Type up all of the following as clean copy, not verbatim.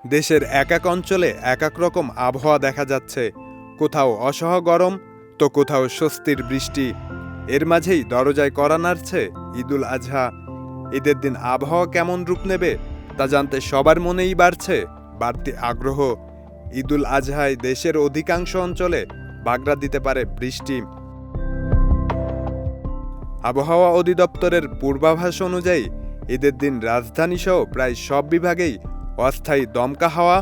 দেশের এক এক অঞ্চলে এক এক রকম আবহাওয়া দেখা যাচ্ছে। কোথাও অসহ গরম, তো কোথাও স্বস্তির বৃষ্টি। এর মাঝেই দরজায় কড়া নাড়ছে ঈদুল আজহা। ঈদের দিন আবহাওয়া কেমন রূপ নেবে তা জানতে সবার মনেই বাড়ছে বাড়তি আগ্রহ। ঈদুল আজহায় দেশের অধিকাংশ অঞ্চলে বাগড়া দিতে পারে বৃষ্টি। আবহাওয়া অধিদপ্তরের পূর্বাভাস অনুযায়ী ঈদের দিন রাজধানীসহ প্রায় সব বিভাগেই অস্থায়ী দমকা হাওয়া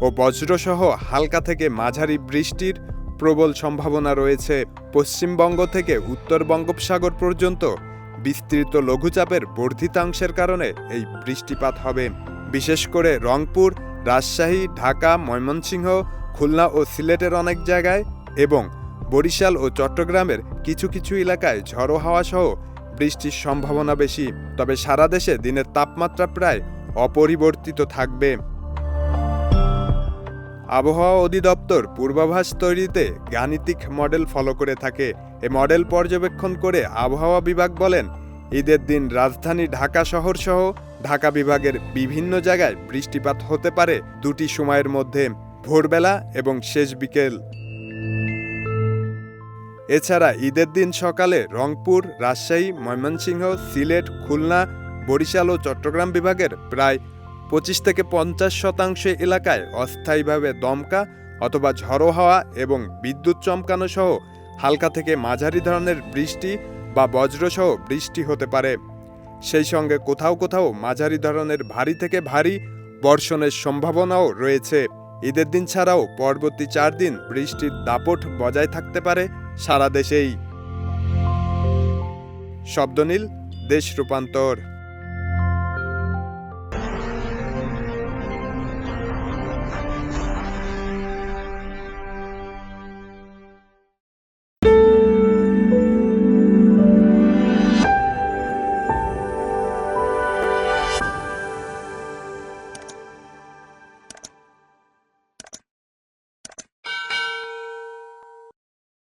ও বজ্রসহ হালকা থেকে মাঝারি বৃষ্টির প্রবল সম্ভাবনা রয়েছে। পশ্চিমবঙ্গ থেকে উত্তর বঙ্গোপসাগর পর্যন্ত বিস্তৃত লঘুচাপের বর্ধিতাংশের কারণে এই বৃষ্টিপাত হবে। বিশেষ করে রংপুর, রাজশাহী, ঢাকা, ময়মনসিংহ, খুলনা ও সিলেটের অনেক জায়গায় এবং বরিশাল ও চট্টগ্রামের কিছু কিছু এলাকায় ঝড়ো হাওয়া সহ বৃষ্টির সম্ভাবনা বেশি। তবে সারা দেশে দিনের তাপমাত্রা প্রায় অপরিবর্তিত থাকবে। আবহাওয়া অধিদপ্তর পূর্বাভাস তৈরিতে গাণিতিক মডেল ফলো করে থাকে। এ মডেল পর্যবেক্ষণ করে আবহাওয়া বিভাগ বলেন, ঈদের দিন রাজধানী ঢাকা শহর সহ ঢাকা বিভাগের বিভিন্ন জায়গায় বৃষ্টিপাত হতে পারে দুটি সময়ের মধ্যে, ভোরবেলা এবং শেষ বিকেল। এছাড়া ঈদের দিন সকালে রংপুর, রাজশাহী, ময়মনসিংহ, সিলেট, খুলনা, বরিশাল ও চট্টগ্রাম বিভাগের প্রায় 25 থেকে 50% এলাকায় অস্থায়ীভাবে দমকা অথবা ঝড়ো হাওয়া এবং বিদ্যুৎ চমকানো সহ হালকা থেকে মাঝারি ধরনের বৃষ্টি বা বজ্রসহ বৃষ্টি হতে পারে। সেই সঙ্গে কোথাও কোথাও মাঝারি ধরনের ভারী থেকে ভারী বর্ষণের সম্ভাবনাও রয়েছে। ঈদের দিন ছাড়াও পরবর্তী 4 দিন বৃষ্টির দাপট বজায় থাকতে পারে সারা দেশেই। শব্দনীল, দেশ রূপান্তর।